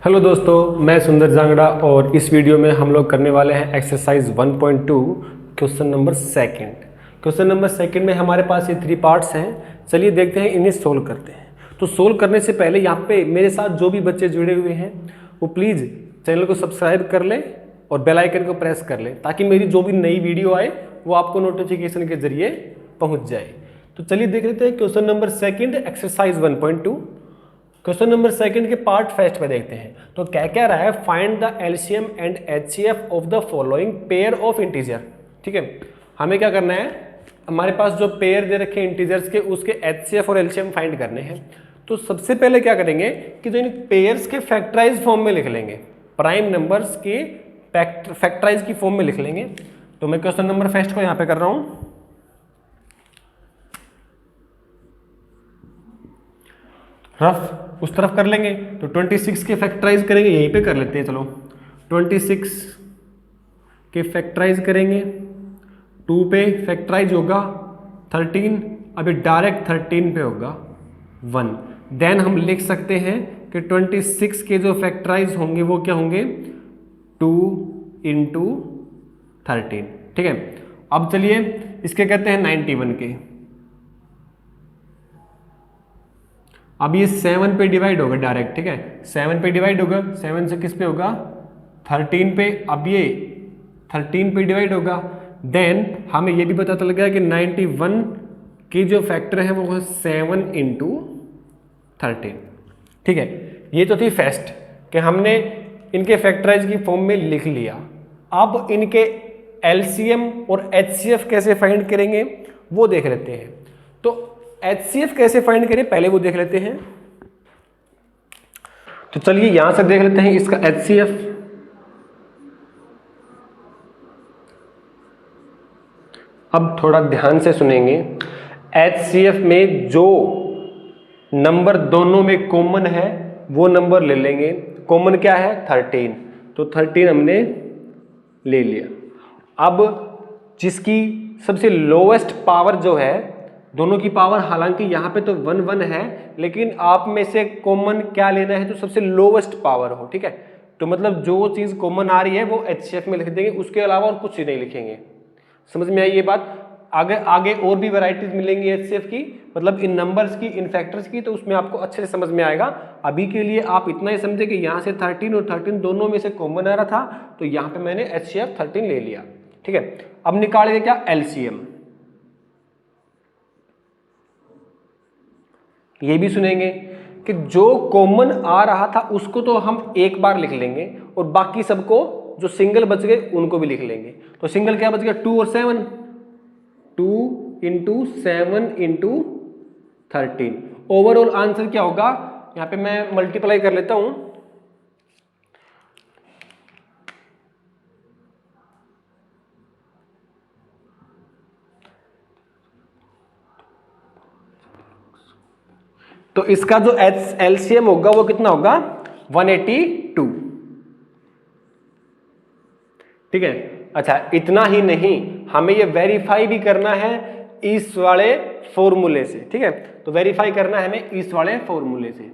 Hello दोस्तों, मैं सुंदर जांगड़ा और इस वीडियो में हम लोग करने वाले हैं exercise 1.2 question number second. Question number second में हमारे पास ये 3 पार्ट्स हैं। चलिए देखते हैं, इन्हें सोल्व करते हैं। तो सोल्व करने से पहले यहाँ पे मेरे साथ जो भी बच्चे जुड़े हुए हैं वो प्लीज़ चैनल को सब्सक्राइब कर लें और बेल आइकन को प्रेस कर लें ताकि मेरी जो भी नई वीडियो आए वो आपको नोटिफिकेशन के जरिए पहुँच जाए। तो चलिए देख लेते हैं question number second exercise 1.2। Question number second के पार्ट फर्स्ट में देखते हैं। तो क्या क्या रहा है, find the LCM and HCF of the following pair of integer. ठीक है, हमें क्या करना है, हमारे पास जो पेयर दे रखे हैं इंटीजर्स के उसके एचसीएफ और एलसीएम फाइंड करने हैं। तो सबसे पहले क्या करेंगे कि जो इन पेयर्स के फैक्टराइज फॉर्म में लिख लेंगे, प्राइम नंबर्स के फैक्टराइज की फॉर्म में लिख लेंगे। तो मैं क्वेश्चन नंबर फर्स्ट को यहाँ पे कर रहा हूँ। रफ उस तरफ कर लेंगे तो 26 के फैक्टराइज करेंगे, यहीं पे कर लेते हैं। चलो 26 के फैक्टराइज करेंगे, 2 पे फैक्टराइज होगा 13, अभी डायरेक्ट 13 पे होगा 1। देन हम लिख सकते हैं कि 26 के जो फैक्टराइज होंगे वो क्या होंगे, 2 इंटू 13। ठीक है, अब चलिए इसके कहते हैं 91 के। अब ये 7 पे डिवाइड होगा डायरेक्ट। ठीक है, 7 पे डिवाइड होगा, 7 से किस पे होगा, 13 पे। अब ये 13 पे डिवाइड होगा। देन हमें ये भी पता चल गया कि 91 के जो फैक्टर है वो है 7 इंटू 13। ठीक है, ये तो थी फर्स्ट कि हमने इनके फैक्टराइज की फॉर्म में लिख लिया। अब इनके एलसीएम और एचसीएफ कैसे फाइंड करेंगे वो देख लेते हैं। तो एचसीएफ कैसे फाइंड करें पहले वो देख लेते हैं। तो चलिए यहां से देख लेते हैं इसका एचसीएफ। अब थोड़ा ध्यान से सुनेंगे। एचसीएफ में जो नंबर दोनों में कॉमन है वो नंबर ले लेंगे। कॉमन क्या है, 13, तो 13 हमने ले लिया। अब जिसकी सबसे लोएस्ट पावर जो है, दोनों की पावर हालांकि यहाँ पे तो 1 1 है, लेकिन आप में से कॉमन क्या लेना है, तो सबसे लोएस्ट पावर हो। ठीक है, तो मतलब जो चीज कॉमन आ रही है वो एचसीएफ में लिख देंगे, उसके अलावा और कुछ ही नहीं लिखेंगे। समझ में आई ये बात। आगे आगे और भी वैरायटीज मिलेंगी एचसीएफ की, मतलब इन नंबर्स की, इन फैक्टर्स की, तो उसमें आपको अच्छे से समझ में आएगा। अभी के लिए आप इतना ही समझे कि यहाँ से 13 और 13 दोनों में से कॉमन आ रहा था, तो यहाँ पे मैंने एचसीएफ 13 ले लिया। ठीक है, अब निकालेंगे क्या, एलसीएम। ये भी सुनेंगे कि जो कॉमन आ रहा था उसको तो हम एक बार लिख लेंगे और बाकी सबको जो सिंगल बच गए उनको भी लिख लेंगे। तो सिंगल क्या बच गया, 2 और 7, 2 इंटू 7 इंटू 13। ओवरऑल आंसर क्या होगा, यहां पे मैं मल्टीप्लाई कर लेता हूं। तो इसका जो एलसीएम होगा वो कितना होगा, 182। ठीक है, अच्छा इतना ही नहीं, हमें ये वेरीफाई भी करना है इस वाले फॉर्मूले से। ठीक है, तो वेरीफाई करना है हमें इस वाले फॉर्मूले से।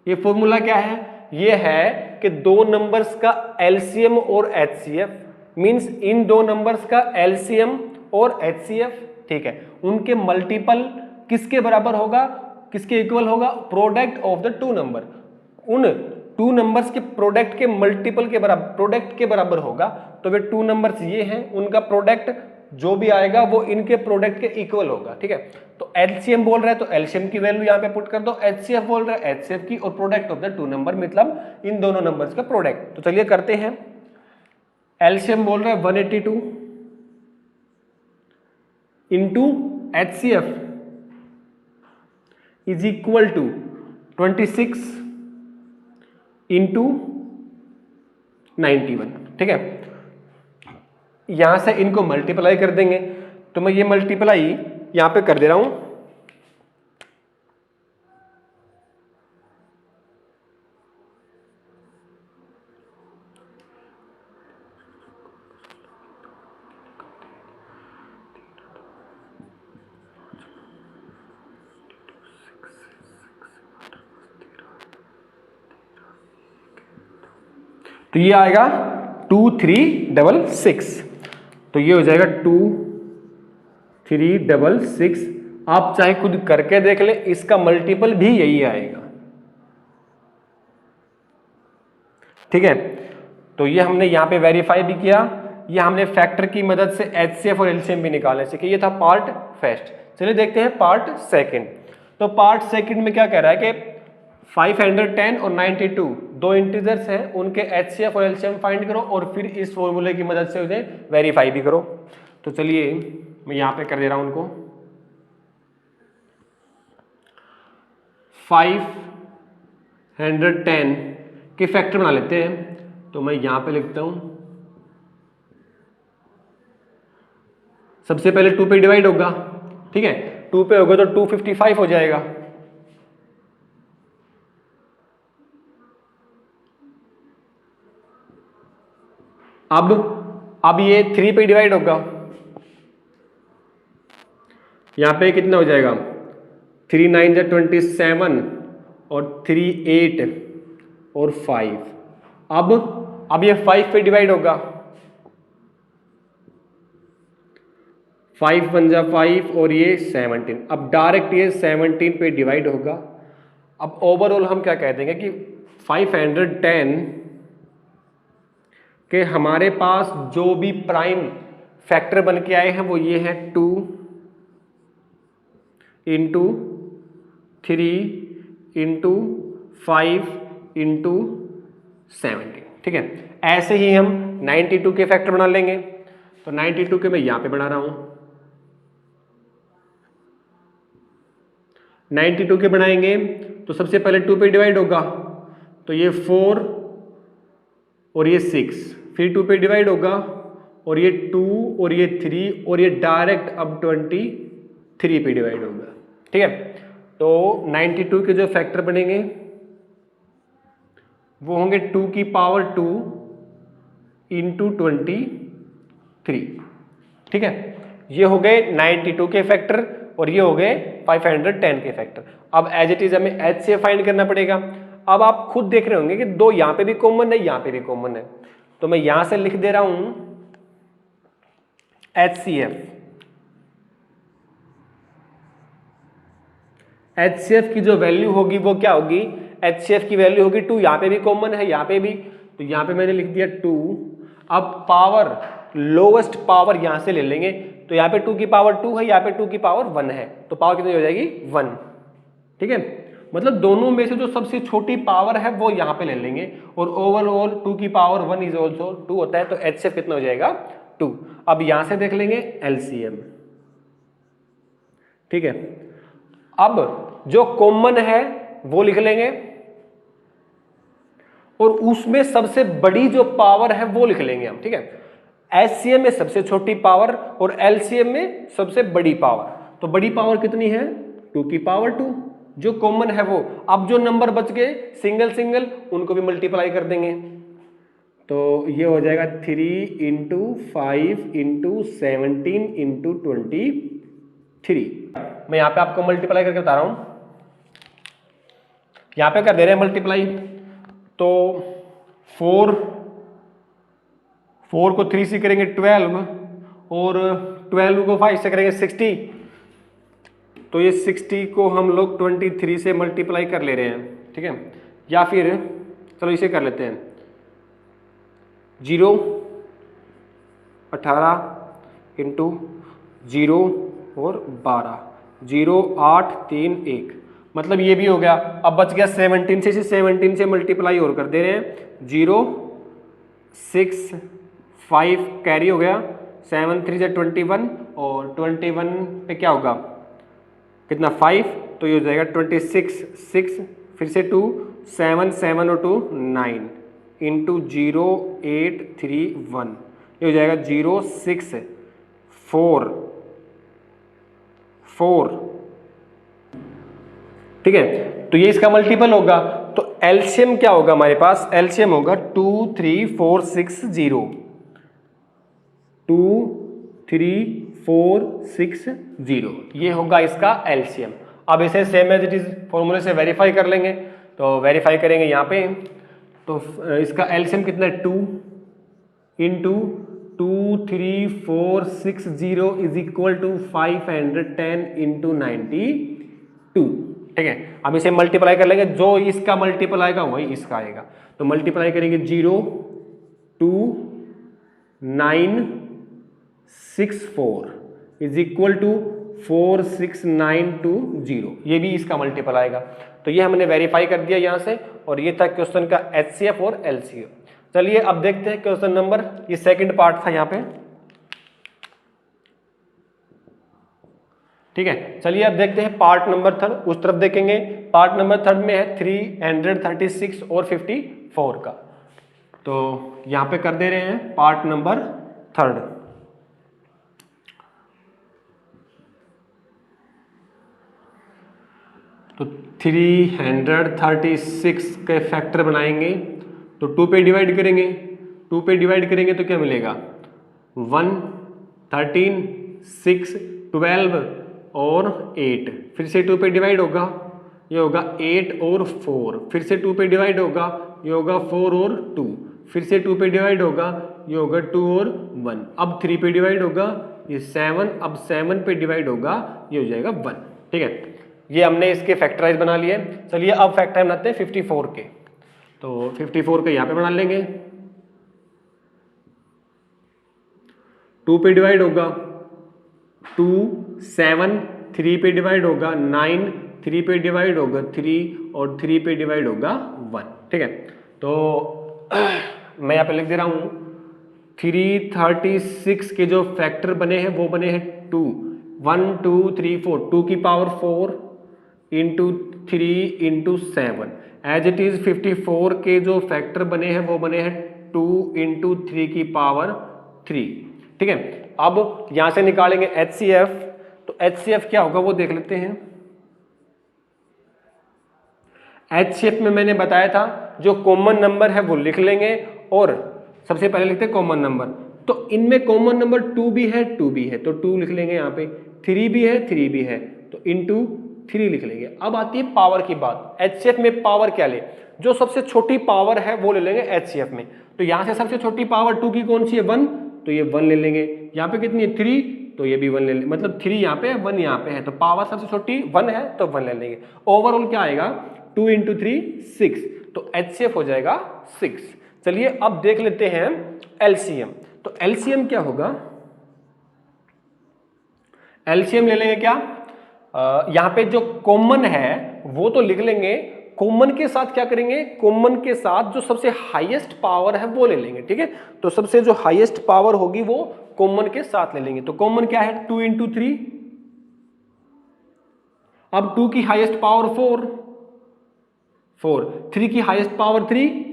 ये फॉर्मूला क्या है, ये है कि दो नंबर्स का एलसीएम और एचसीएफ, मींस इन दो नंबर्स का एलसीएम और एचसीएफ, ठीक है, उनके मल्टीपल किसके बराबर होगा, किसके इक्वल होगा, product of the two number. उन टू नंबर्स के प्रोडक्ट के मल्टीपल के बराबर, प्रोडक्ट के बराबर होगा। तो वे टू नंबर्स ये हैं, उनका प्रोडक्ट जो भी आएगा वो इनके प्रोडक्ट के इक्वल होगा। ठीक है, तो एलसीएम बोल रहा है तो एलसीएम की वैल्यू यहां पे पुट कर दो, एचसीएफ बोल रहा है एचसीएफ की, और product of the two number मतलब इन दोनों नंबर्स का प्रोडक्ट। तो चलिए करते हैं। एलसीएम बोल रहा है 182 into HCF is equal to 26 into 91। ठीक है, यहां से इनको मल्टीप्लाई कर देंगे, तो मैं ये मल्टीप्लाई यहां पे कर दे रहा हूं। तो ये आएगा 2366, तो ये हो जाएगा 2366। आप चाहे खुद करके देख ले, इसका मल्टीपल भी यही आएगा। ठीक है, तो ये हमने यहाँ पे वेरीफाई भी किया, ये हमने फैक्टर की मदद से एचसीएफ और एलसीएम भी निकालने सीखे। ये था पार्ट फर्स्ट। चलिए देखते हैं पार्ट सेकंड। तो पार्ट सेकंड में क्या कह रहा है कि 510 और 92 दो इंटीजर्स हैं, उनके एचसीएफ और एलसीएम फाइंड करो और फिर इस फॉर्मूले की मदद से उन्हें वेरीफाई भी करो। तो चलिए मैं यहाँ पे कर दे रहा हूँ उनको। 510 के फैक्टर बना लेते हैं, तो मैं यहां पे लिखता हूं, सबसे पहले 2 पे डिवाइड होगा। ठीक है, 2 पे होगा तो 255 हो जाएगा। अब ये 3 पे डिवाइड होगा, यहां पे कितना हो जाएगा, 3 9 जा 27 और 3 8 और 5। अब ये 5 पे डिवाइड होगा, 5 1 जा 5 और ये 17। अब डायरेक्ट ये 17 पे डिवाइड होगा। अब ओवरऑल हम क्या कह देंगे कि 510 के हमारे पास जो भी प्राइम फैक्टर बन के आए हैं वो ये है 2 इंटू 3 इंटू 5 इंटू 17। ठीक है, ऐसे ही हम 92 के फैक्टर बना लेंगे। तो 92 के मैं यहां पे बना रहा हूं, 92 के बनाएंगे तो सबसे पहले 2 पे डिवाइड होगा, तो ये 4 और ये 6, फिर 2 पे डिवाइड होगा और ये 2 और ये 3 और ये डायरेक्ट अब 23 पे डिवाइड होगा। ठीक है, तो 92 के जो फैक्टर बनेंगे वो होंगे 2 की पावर 2 इंटू 23। ठीक है, ये हो गए 92 के फैक्टर और ये हो गए 510 के फैक्टर। अब एज इट इज हमें एच से फाइंड करना पड़ेगा। अब आप खुद देख रहे होंगे कि दो यहां पे भी कॉमन है, यहां पे भी कॉमन है, तो मैं यहां से लिख दे रहा हूं HCF। HCF की जो वैल्यू होगी वो क्या होगी, HCF की वैल्यू होगी 2, यहां पे भी कॉमन है यहां पे भी, तो यहां पे मैंने लिख दिया 2। अब पावर लोवेस्ट पावर यहां से ले लेंगे, तो यहां पे 2 की पावर 2 है, यहां पे 2 की पावर 1 है, तो पावर कितनी हो जाएगी 1। ठीक है, मतलब दोनों में से जो सबसे छोटी पावर है वो यहां पे ले लेंगे, और ओवरऑल 2 की पावर 1 इज ऑल्सो 2 होता है, तो HCF कितना हो जाएगा 2। अब यहां से देख लेंगे LCM। ठीक है, अब जो कॉमन है वो लिख लेंगे और उसमें सबसे बड़ी जो पावर है वो लिख लेंगे हम। ठीक है, HCM में सबसे छोटी पावर और LCM में सबसे बड़ी पावर, तो बड़ी पावर कितनी है 2 की पावर 2, जो कॉमन है वो। अब जो नंबर बच गए सिंगल सिंगल उनको भी मल्टीप्लाई कर देंगे, तो ये हो जाएगा 3 इंटू 5 इंटू 17 इंटू 23। मैं यहां पे आपको मल्टीप्लाई करके बता रहा हूं, यहां पे कर दे रहे हैं मल्टीप्लाई, तो 4 को 3 से करेंगे 12 और 12 को 5 से करेंगे 60, तो ये 60 को हम लोग 23 से मल्टीप्लाई कर ले रहे हैं। ठीक है, या फिर चलो इसे कर लेते हैं 0 18 इंटू 0 और 12, 0 8 3 1, मतलब ये भी हो गया। अब बच गया 17 से, 17 से मल्टीप्लाई और कर दे रहे हैं 0 6 5 कैरी हो गया, 7 3 से 21 और 21 पे क्या होगा कितना 5, तो ये हो जाएगा 26 6, फिर से 2 7 7 और 2 9 इंटू 0 8 3 1, ये हो जाएगा 0 6 4 4। ठीक है, तो ये इसका मल्टीपल होगा, तो एलसीएम क्या होगा हमारे पास, एलसीएम होगा 2 3 4 6 0, 2 3 4 6 0, ये होगा इसका एलसीएम। अब इसे सेम एज इट इज फॉर्मूले से वेरीफाई कर लेंगे, तो वेरीफाई करेंगे यहाँ पे तो इसका एलसीएम कितना है 2 into 23460 is equal to 510 into 92। ठीक है, अब इसे मल्टीप्लाई कर लेंगे, जो इसका मल्टीपल आएगा वही इसका आएगा। तो मल्टीप्लाई करेंगे 02964 इज इक्वल टू 46920, ये भी इसका मल्टीपल आएगा। तो ये हमने वेरीफाई कर दिया यहाँ से, और ये था क्वेश्चन का एचसीएफ और एलसीएम। चलिए अब देखते हैं क्वेश्चन नंबर, ये सेकंड पार्ट था यहाँ पे। ठीक है, चलिए अब देखते हैं पार्ट नंबर 3, उस तरफ देखेंगे। पार्ट नंबर 3 में है 336 और 54 का। तो यहाँ पे कर दे रहे हैं पार्ट नंबर 3। तो 336 के फैक्टर बनाएंगे, तो 2 पे डिवाइड करेंगे। 2 पे डिवाइड करेंगे तो क्या मिलेगा 1, 13, 6, 12 और 8। फिर से 2 पे डिवाइड होगा, ये होगा 8 और 4। फिर से 2 पे डिवाइड होगा, ये होगा 4 और 2। फिर से 2 पे डिवाइड होगा, ये होगा 2 और 1। अब 3 पे डिवाइड होगा, ये 7। अब 7 पे डिवाइड होगा, ये हो जाएगा 1। ठीक है, ये हमने इसके फैक्टराइज बना लिए। चलिए अब फैक्टराइज बनाते हैं 54 के। तो 54 के यहाँ पे बना लेंगे। 2 पे डिवाइड होगा 2, 7, 3 पे डिवाइड होगा 9, 3 पे डिवाइड होगा 3 और 3 पे डिवाइड होगा 1। ठीक है, तो मैं यहाँ पे लिख दे रहा हूँ 336 के जो फैक्टर बने हैं वो बने हैं 2, 1, 2, 3, 4, 2 की power 4 into 3 into 7। As it is 54 के जो फैक्टर बने हैं वो बने हैं 2 इंटू 3 की पावर 3। ठीक है, अब यहां से निकालेंगे एचसीएफ। तो एचसीएफ क्या होगा वो देख लेते हैं। एचसीएफ में मैंने बताया था जो कॉमन नंबर है वो लिख लेंगे, और सबसे पहले लिखते हैं कॉमन नंबर। तो इनमें कॉमन नंबर 2 भी है, 2 भी है, तो 2 लिख लेंगे। यहाँ पे 3 भी है, 3 भी है, तो इंटू 3 लिख लेंगे। अब आती है पावर की बात। एचसीएफ में पावर क्या ले, जो सबसे छोटी पावर है वो ले लेंगे एचसीएफ में। तो यहां से सबसे छोटी पावर 2 की कौन सी है 1, तो ये 1 ले लेंगे। यहाँ पे कितनी है 3, तो ये भी 1 ले लेंगे। मतलब 3 यहाँ पे है, 1 यहाँ पे है, तो पावर सबसे छोटी 1 है तो 1 ले लेंगे। ओवरऑल क्या आएगा 2 इंटू 3 6, तो एचसीएफ हो जाएगा 6। चलिए अब देख लेते हैं एलसीएम। तो एलसीएम क्या होगा, एलसीएम ले लेंगे क्या, यहाँ पे जो कॉमन है वो तो लिख लेंगे, कॉमन के साथ क्या करेंगे, कॉमन के साथ जो सबसे हाईएस्ट पावर है वो ले लेंगे। ठीक है, तो सबसे जो हाईएस्ट पावर होगी वो कॉमन के साथ ले लेंगे। तो कॉमन क्या है 2 इंटू 3। अब 2 की हाईएस्ट पावर 4, 3 की हाईएस्ट पावर 3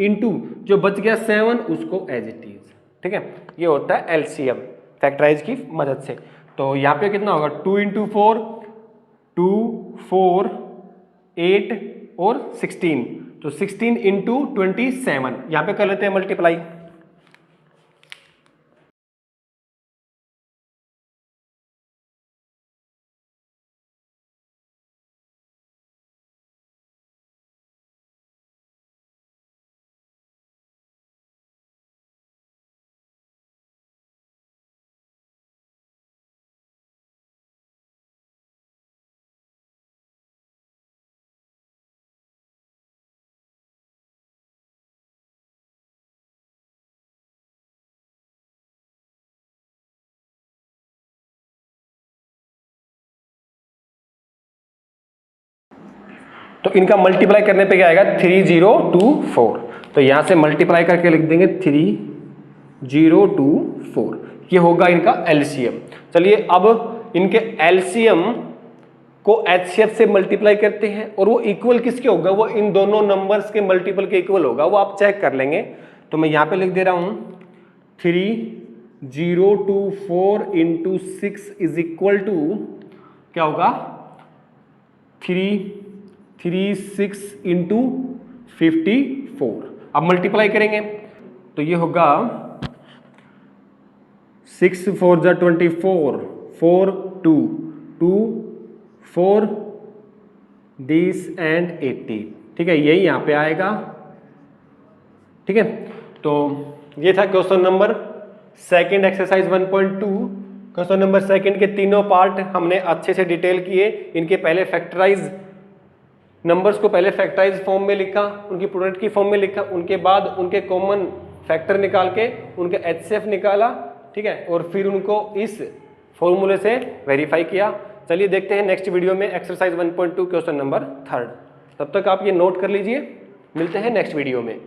इंटू जो बच गया 7 उसको एज इट इज। ठीक है, ये होता है एलसीएम फैक्टराइज की मदद से। तो यहाँ पे कितना होगा 2 इंटू 4, 2, 4, 8 और 16, तो 16 इंटू 27। यहाँ पे कर लेते हैं मल्टीप्लाई। तो इनका मल्टीप्लाई करने पे क्या आएगा 3024। तो यहां से मल्टीप्लाई करके लिख देंगे 3024, ये होगा इनका एलसीएम। चलिए अब इनके एलसीएम को एचसीएफ से मल्टीप्लाई करते हैं, और वो इक्वल किसके होगा, वो इन दोनों नंबर्स के मल्टीपल के इक्वल होगा, वो आप चेक कर लेंगे। तो मैं यहां पे लिख दे रहा हूं 3024 इंटू 6 इज इक्वल टू क्या होगा 336 इंटू 54। अब मल्टीप्लाई करेंगे तो ये होगा 6 4 जा 24, 4 2 2 4 दिस एंड 80। ठीक है, यही यहाँ पे आएगा ठीक है, तो ये था question number second exercise 1.2। Question number second के तीनों पार्ट हमने अच्छे से डिटेल किए। इनके पहले फैक्टराइज नंबर्स को पहले फैक्टराइज फॉर्म में लिखा, उनकी प्रोडक्ट की फॉर्म में लिखा, उनके बाद उनके कॉमन फैक्टर निकाल के उनका HCF निकाला, ठीक है, और फिर उनको इस फॉर्मूले से वेरीफाई किया। चलिए देखते हैं नेक्स्ट वीडियो में एक्सरसाइज 1.2 क्वेश्चन नंबर थर्ड। तब तक आप ये नोट कर लीजिए, मिलते हैं नेक्स्ट वीडियो में।